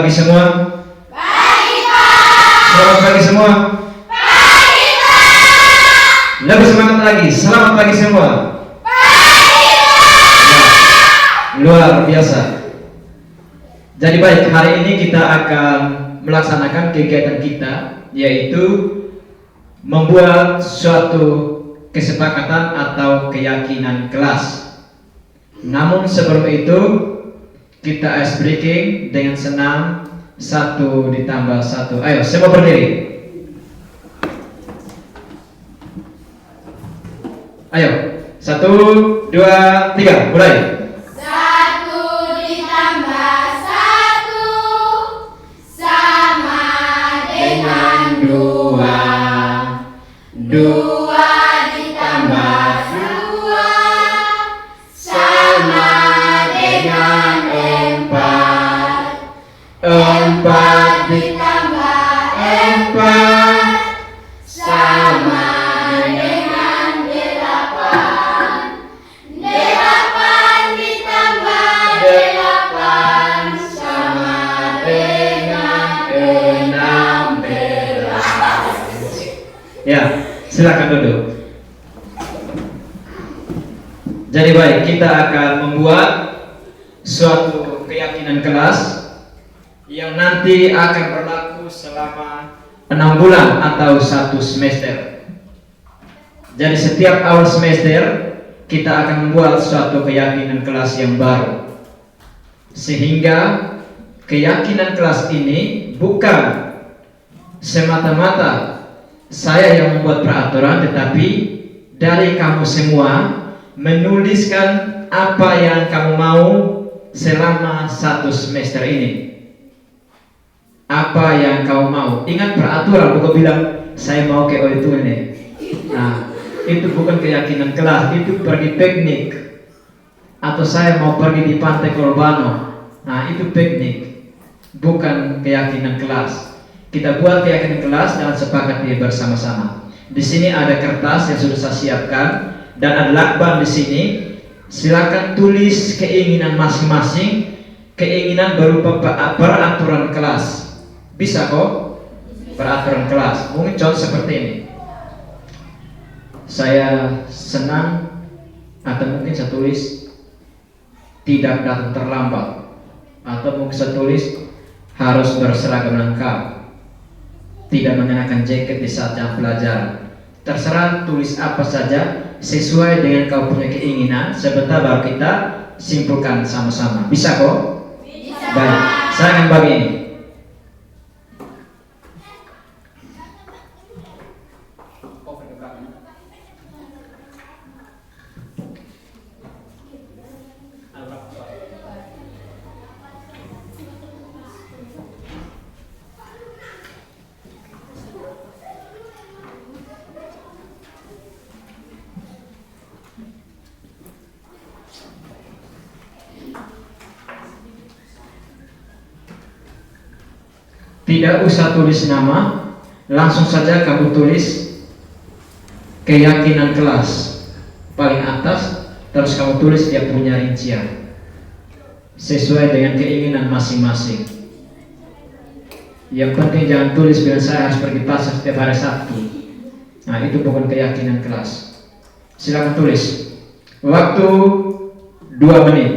Pagi semua. Pagi, Pak. Selamat pagi semua. Pagi, Pak. Lebih semangat lagi. Selamat pagi semua. Pagi, Pak. Luar biasa. Jadi baik, hari ini kita akan melaksanakan kegiatan kita, yaitu membuat suatu kesepakatan atau keyakinan kelas. Namun sebelum itu kita ice breaking dengan senang. 1 ditambah 1. Ayo semua berdiri. Ayo 1, 2, 3 mulai. 1 ditambah 1 sama dengan 2. 2 ditambah 2 sama dengan 4. 4 ditambah 4 sama dengan 8. 8 ditambah 8 sama dengan 16. Ya, silakan duduk. Jadi baik, kita akan membuat suatu keyakinan kelas yang nanti akan berlaku selama 6 bulan atau 1 semester. Jadi setiap awal semester kita akan membuat suatu keyakinan kelas yang baru, sehingga keyakinan kelas ini bukan semata-mata saya yang membuat peraturan, tetapi dari kamu semua menuliskan apa yang kamu mau selama 1 semester ini. Apa yang kau mau. Ingat peraturan, bukan bilang saya mau ke itu ini. Nah, itu bukan keyakinan kelas, itu pergi piknik. Atau saya mau pergi di Pantai Korbano. Nah, itu piknik, bukan keyakinan kelas. Kita buat keyakinan kelas dan sepakati bersama-sama. Di sini ada kertas yang sudah saya siapkan dan ada lakban di sini. Silakan tulis keinginan masing-masing, keinginan berupa peraturan kelas. Bisa kok peraturan kelas. Mungkin contoh seperti ini. Saya senang, atau mungkin saya tulis tidak datang terlambat, atau mungkin saya tulis harus berseragam lengkap, tidak mengenakan jaket di saat jam pelajaran. Terserah tulis apa saja sesuai dengan kau punya keinginan. Sebentar baru kita simpulkan sama-sama. Bisa kok? Bisa. Baik, saya akan bagi ini. Tidak usah tulis nama, langsung saja kamu tulis keyakinan kelas paling atas, terus kamu tulis dia punya rincian sesuai dengan keinginan masing-masing. Yang penting jangan tulis bilang saya harus pergi pasar setiap hari Sabtu. Nah, itu bukan keyakinan kelas. Silakan tulis. Waktu 2 menit.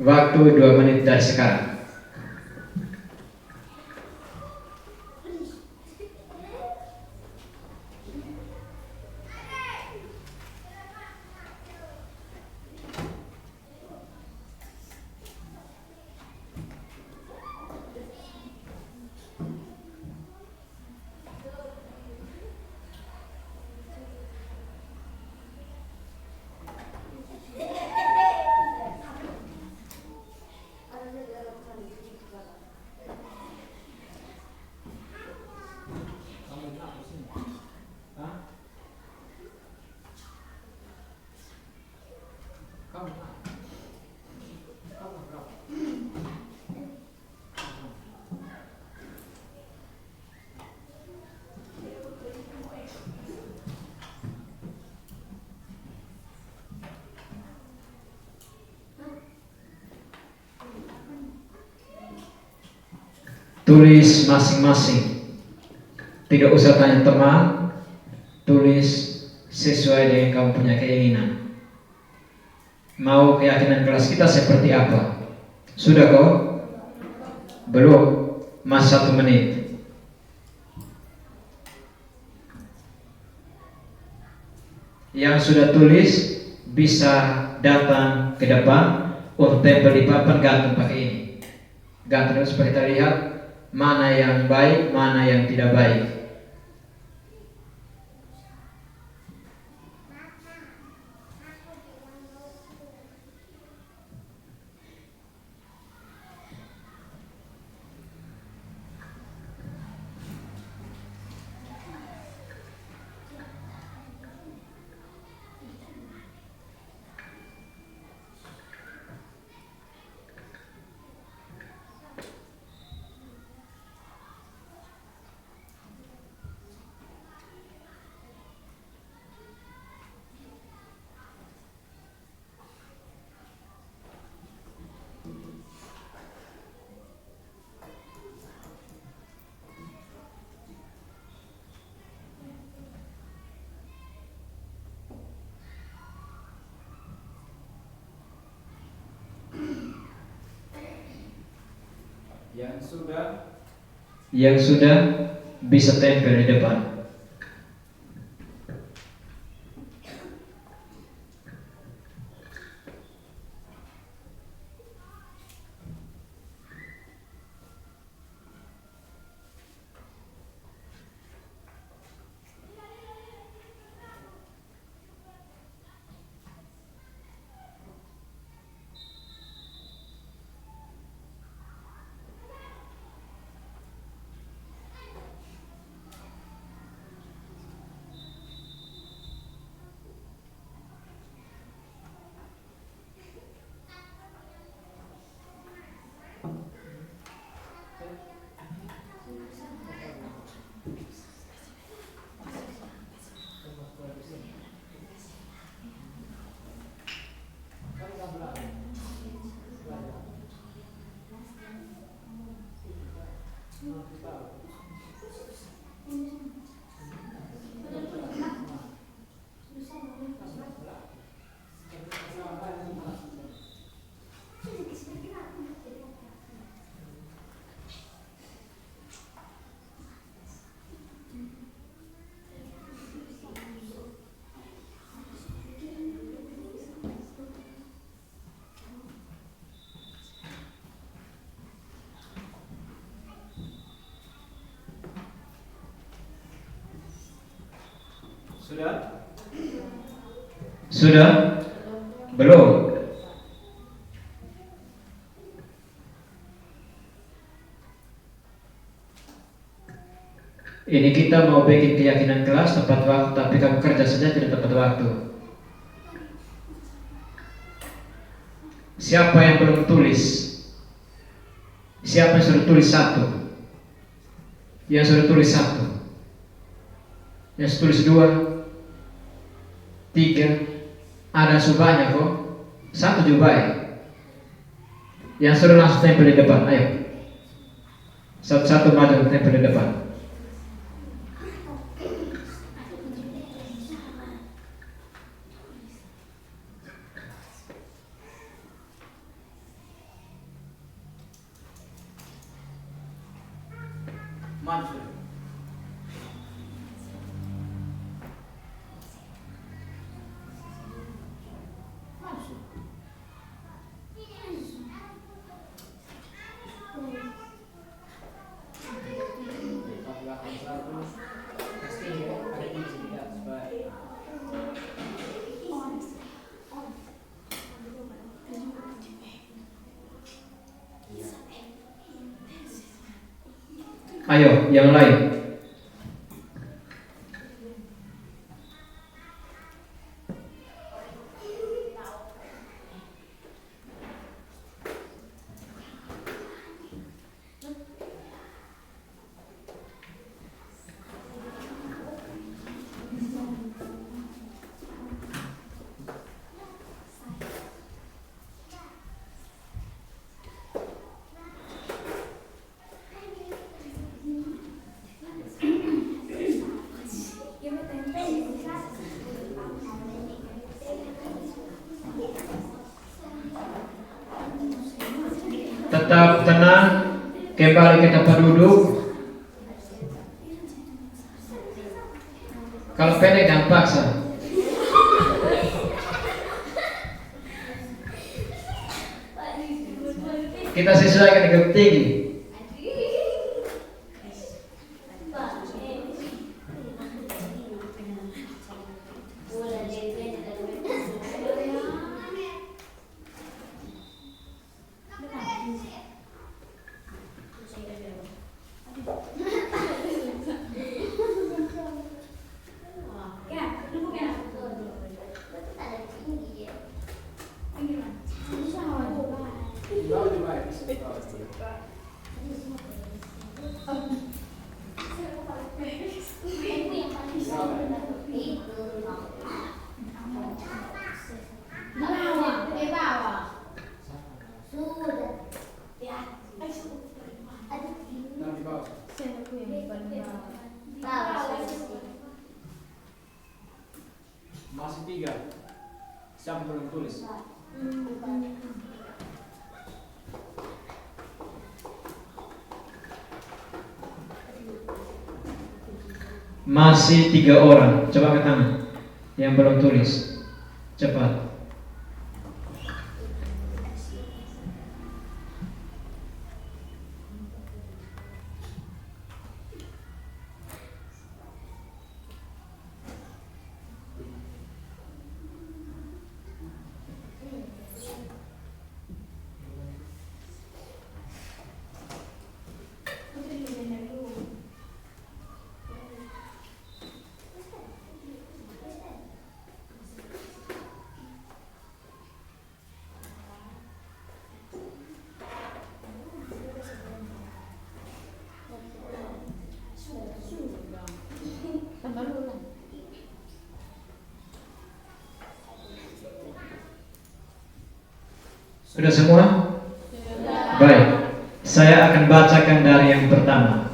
Waktu 2 menit dari sekarang. tulis masing-masing. Tidak usah tanya teman, tulis sesuai dengan kamu punya keinginan. Mau keyakinan kelas kita seperti apa? Sudah kok? Belum? Masih 1 menit. Yang sudah tulis bisa datang ke depan untuk tempel di papan, gantung pakai ini. Gantung supaya kita lihat mana yang baik, mana yang tidak baik. Yang sudah bisa tempel di depan. Sudah? Sudah? Belum? Ini kita mau bikin keyakinan kelas tepat waktu, tapi kamu kerja saja tidak tepat waktu. Siapa yang belum tulis? Siapa yang sudah tulis 1? Yang sudah tulis 1? Yang sudah tulis 2? 3, ada subahnya kok. 1 juga baik. Yang sudah langsung tempel di depan, ayo. Satu-satu maju tempel di depan. Maju. Ayo, yang lain. Tetap tenang, kembali ke tempat duduk. Kalau pendek jangan paksa. Kita sesuaikan dengan tinggi. Masih 3. Siapa belum tulis? Masih 3 orang. Coba ke tangan yang belum tulis. Cepat. Sudah semua? Baik, saya akan bacakan dari yang pertama.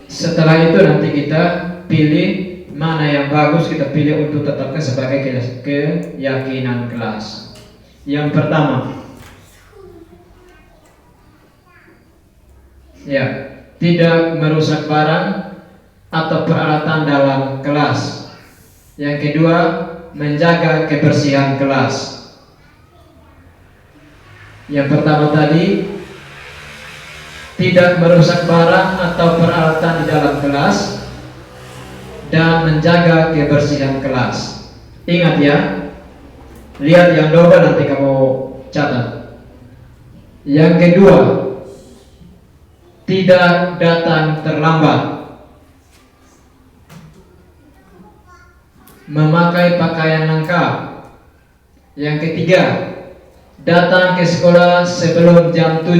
Setelah itu nanti kita pilih mana yang bagus, kita pilih untuk tetapkan sebagai keyakinan kelas. Yang pertama, ya, tidak merusak barang atau peralatan dalam kelas. Yang kedua, menjaga kebersihan kelas. Yang pertama tadi, tidak merusak barang atau peralatan di dalam kelas dan menjaga kebersihan kelas. Ingat ya, lihat yang double nanti kamu catat. Yang kedua, tidak datang terlambat. Memakai pakaian lengkap. Yang ketiga, datang ke sekolah sebelum jam 7.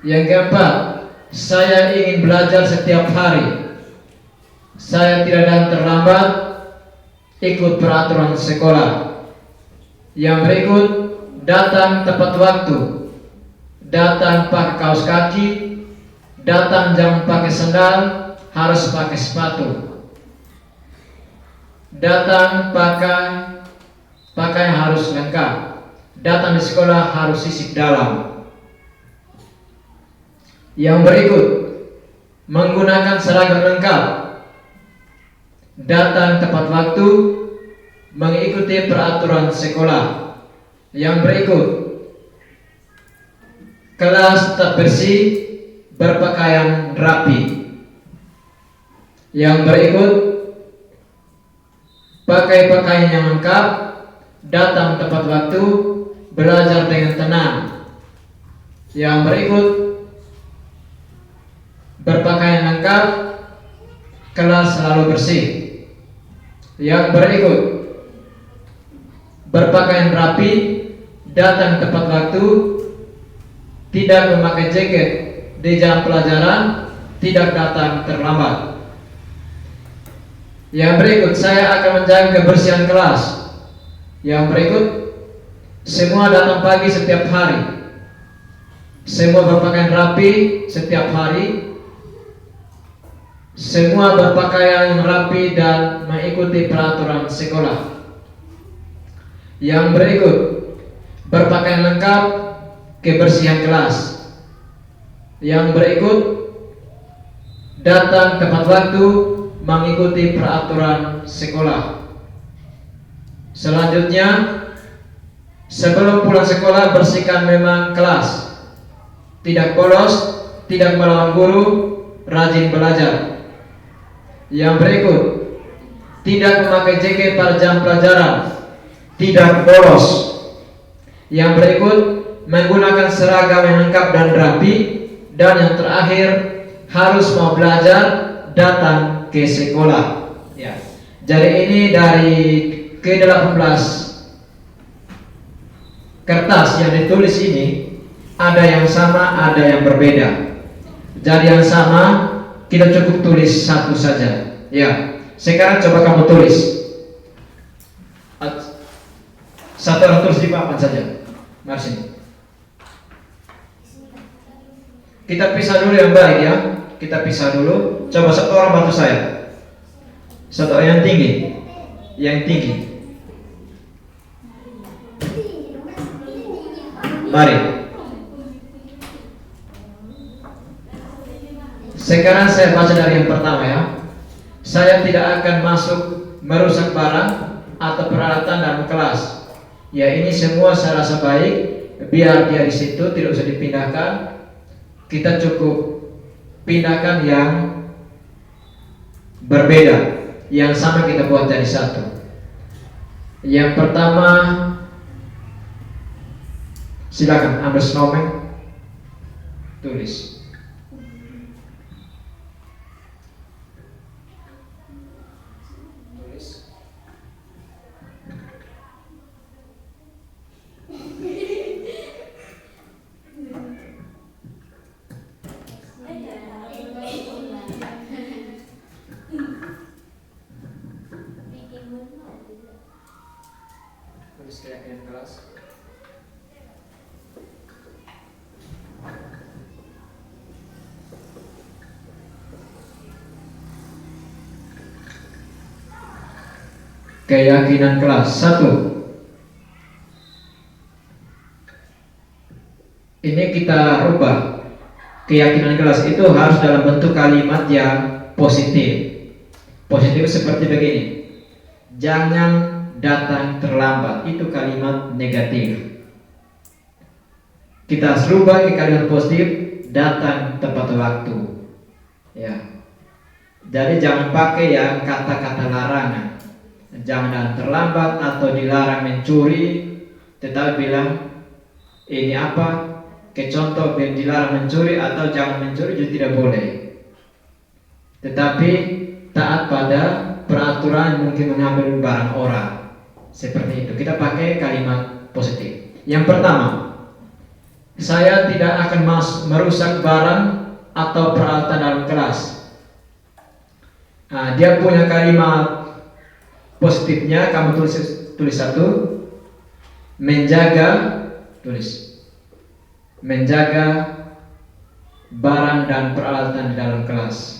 Yang keempat, saya ingin belajar setiap hari. Saya tidak datang terlambat, ikut peraturan sekolah. Yang berikut, datang tepat waktu. Datang pakai kaos kaki. Datang jangan pakai sandal, harus pakai sepatu. Datang pakaian harus lengkap. Datang di sekolah harus sisik dalam. Yang berikut, menggunakan seragam lengkap. Datang tepat waktu, mengikuti peraturan sekolah. Yang berikut, kelas tetap bersih, berpakaian rapi. Yang berikut, pakai pakaian yang lengkap, datang tepat waktu, belajar dengan tenang. Yang berikut, berpakaian lengkap, kelas selalu bersih. Yang berikut, berpakaian rapi, datang tepat waktu, tidak memakai jaket di jam pelajaran, tidak datang terlambat. Yang berikut, saya akan menjaga kebersihan kelas. Yang berikut, semua datang pagi setiap hari. Semua berpakaian rapi setiap hari. Semua berpakaian rapi dan mengikuti peraturan sekolah. Yang berikut, berpakaian lengkap, kebersihan kelas. Yang berikut, datang tepat waktu, mengikuti peraturan sekolah. Selanjutnya, sebelum pulang sekolah bersihkan memang kelas, tidak bolos, tidak melawan guru, rajin belajar. Yang berikut, tidak memakai jaket pada jam pelajaran, tidak bolos. Yang berikut, menggunakan seragam yang lengkap dan rapi. Dan yang terakhir, harus mau belajar, datang ke sekolah. Ya. Jadi ini dari ke-18 kertas yang ditulis ini, ada yang sama, ada yang berbeda. Jadi yang sama kita cukup tulis satu saja. Ya. Sekarang coba kamu tulis. Satu orang tulis di papan saja. Mari sini. Kita pisah dulu yang baik ya. Kita pisah dulu. Coba satu orang bantu saya. Satu orang yang tinggi. Yang tinggi. Mari. Sekarang saya baca dari yang pertama ya. Saya tidak akan masuk merusak barang atau peralatan dalam kelas. Ya ini semua saya rasa baik. Biar dia di situ tidak usah dipindahkan. Kita cukup pindahkan yang berbeda. Yang sama kita buat jadi satu. Yang pertama, silakan ambil snowman, tulis. Tulis keyakinan kelas. Keyakinan kelas 1. Ini kita rubah. Keyakinan kelas itu harus dalam bentuk kalimat yang positif. Positif seperti begini. Jangan datang terlambat, itu kalimat negatif. Kita rubah ke kalimat positif, datang tepat waktu. Ya. Jadi jangan pakai yang kata-kata larangan. Jangan terlambat atau dilarang mencuri, tetapi bilang ini apa? Ke contoh dilarang mencuri atau jangan mencuri juga tidak boleh. Tetapi taat pada peraturan mungkin mengambil barang orang. Seperti itu. Kita pakai kalimat positif. Yang pertama, saya tidak akan merusak barang atau peralatan dalam kelas. Nah, dia punya kalimat positifnya, kamu tulis satu. Menjaga, tulis. Menjaga barang dan peralatan di dalam kelas.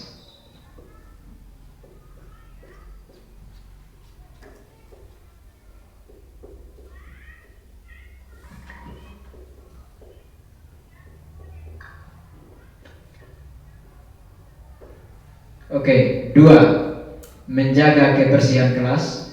Oke, 2. Menjaga kebersihan kelas.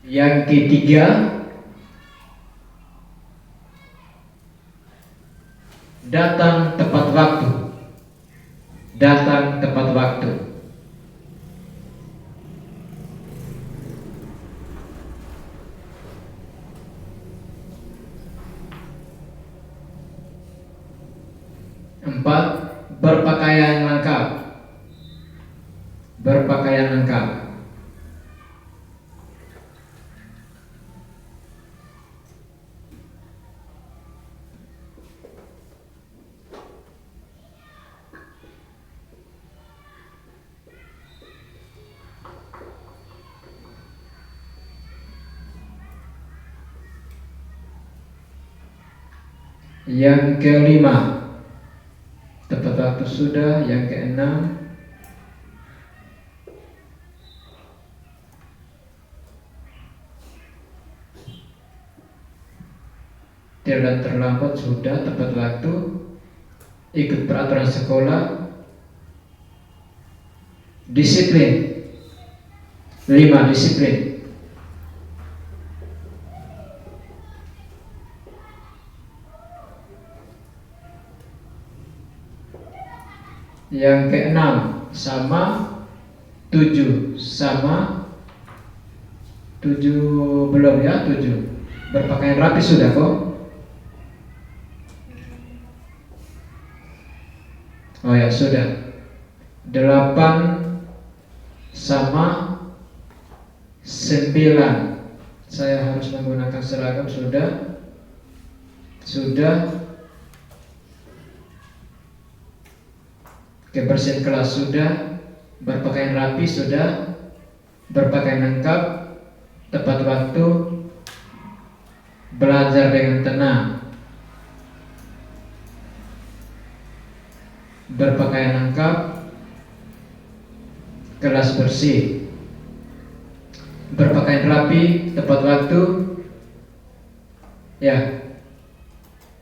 Yang ketiga, datang tepat waktu. Datang tepat waktu. Empat, berpakaian lengkap. Berpakaian lengkap. Yang kelima, tepat waktu sudah. Yang keenam, tidak terlambat sudah, tepat waktu, ikut peraturan sekolah, disiplin. 5. Disiplin. Yang keenam, sama. 7 sama. 7 belum ya, 7 berpakaian rapi sudah kok. Oh ya sudah. 8 sama 9. Saya harus menggunakan seragam sudah. Kebersihan kelas sudah. Berpakaian rapi sudah. Berpakaian lengkap. Tepat waktu. Belajar dengan tenang. Berpakaian lengkap. Kelas bersih. Berpakaian rapi. Tepat waktu. Ya.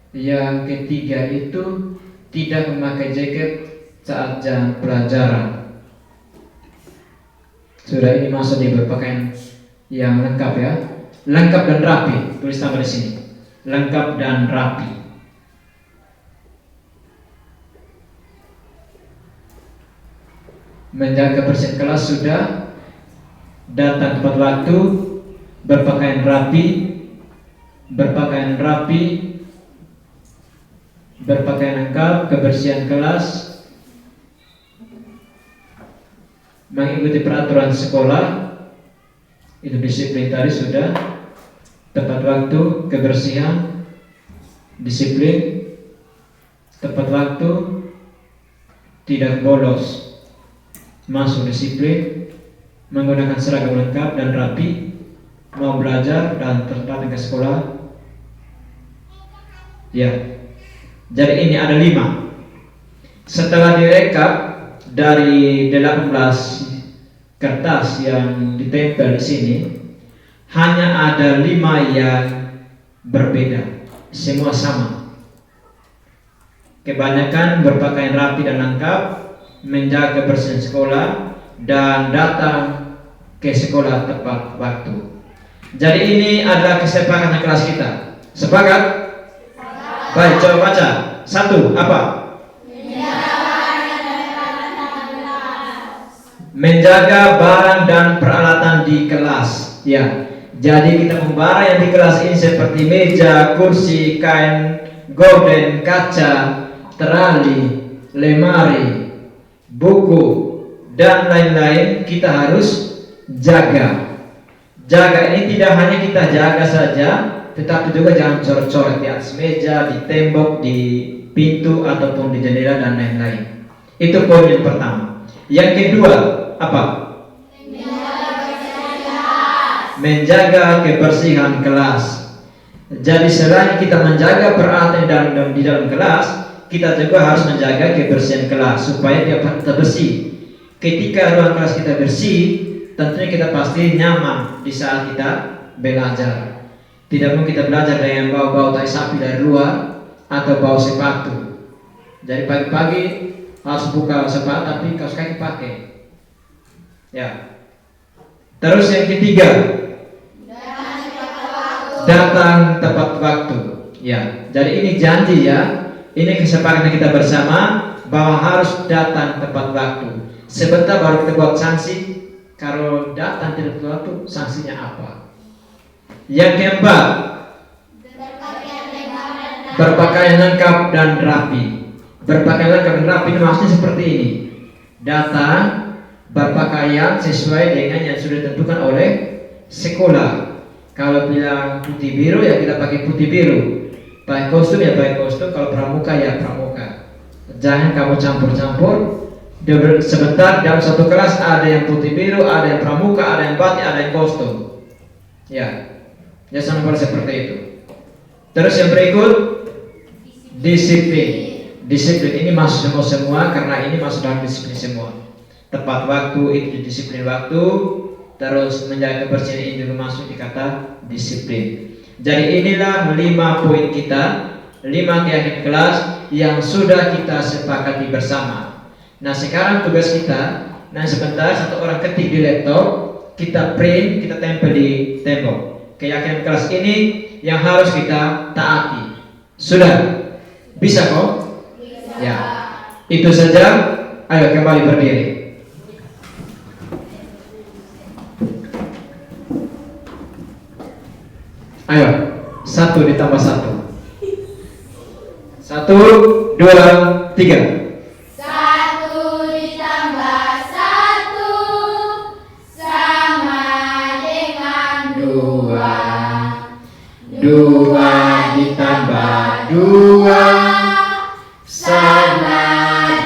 Yang ketiga itu tidak memakai jaket saat jam pelajaran. Sudah, ini masuk di berpakaian yang lengkap ya. Lengkap dan rapi. Tulis tambah di sini. Lengkap dan rapi. Menjaga kebersihan kelas sudah. Datang tepat waktu. Berpakaian rapi. Berpakaian lengkap. Kebersihan kelas. Mengikuti peraturan sekolah. Itu disiplin tadi sudah. Tepat waktu. Kebersihan. Disiplin. Tepat waktu. Tidak bolos. Masuk disiplin. Menggunakan seragam lengkap dan rapi. Mau belajar dan datang ke sekolah. Ya. Jadi ini ada 5. Setelah direkap dari 18 kertas yang ditempel di sini, hanya ada 5 yang berbeda. Semua sama. Kebanyakan berpakaian rapi dan lengkap, menjaga kebersihan sekolah, dan datang ke sekolah tepat waktu. Jadi ini adalah kesepakatan kelas kita. Sepakat? Baik, coba baca. 1. Apa? Menjaga barang dan peralatan di kelas. Ya. Jadi kita barang yang di kelas ini seperti meja, kursi, kain, gorden, kaca, terali, lemari, buku, dan lain-lain kita harus jaga. Jaga ini tidak hanya kita jaga saja, tetapi juga jangan coret-coret di atas meja, di tembok, di pintu, ataupun di jendela dan lain-lain. Itu poin yang pertama. Yang kedua, apa? Menjaga kebersihan kelas. Jadi selain kita menjaga peralatan di dalam kelas, kita juga harus menjaga kebersihan kelas supaya dia tetap bersih. Ketika ruang kelas kita bersih, tentunya kita pasti nyaman di saat kita belajar. Tidak mungkin kita belajar dengan bau-bau tai sapi dari luar atau bau sepatu. Jadi pagi-pagi harus buka sepatu tapi kaos kaki pakai. Ya. Terus yang ketiga, datang tepat waktu. Ya. Jadi ini janji ya. Ini kesepakatan kita bersama bahwa harus datang tepat waktu. Sebentar baru kita buat sanksi. Kalau datang tidak tepat waktu, sanksinya apa? Yang keempat, berpakaian lengkap dan rapi. Berpakaian lengkap dan rapi maksudnya seperti ini. Datang berpakaian sesuai dengan yang sudah ditentukan oleh sekolah. Kalau bilang putih biru ya kita pakai putih biru. Pakai kostum ya pakai kostum. Kalau pramuka ya pramuka. Jangan kamu campur-campur. Sebentar dalam satu kelas ada yang putih biru, ada yang pramuka, ada yang batik, ada yang kostum. Ya. Ya sama seperti itu. Terus yang berikut, Disiplin. Disiplin ini masuk semua karena ini masuk dalam disiplin semua. Tepat waktu itu disiplin waktu, terus menjaga kebersihan ini juga masuk di kata disiplin. Jadi inilah 5 poin kita, 5 keyakinan kelas yang sudah kita sepakati bersama. Nah sekarang tugas kita, nah sebentar satu orang ketik di laptop, kita print, kita tempel di tembok. Keyakinan kelas ini yang harus kita taati. Sudah? Bisa kok? Ya. Itu saja. Ayo kembali berdiri. Ayo, 1 ditambah 1. 1, 2, 3. 1 ditambah 1 sama dengan 2. 2 ditambah 2 sama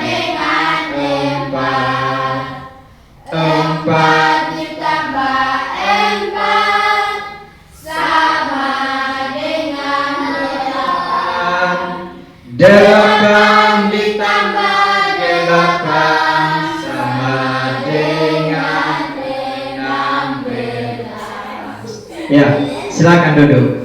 dengan 4. 4 ditambah 4 sama dengan 8. 8 ditambah 8 sama dengan 16. Ya, silakan duduk.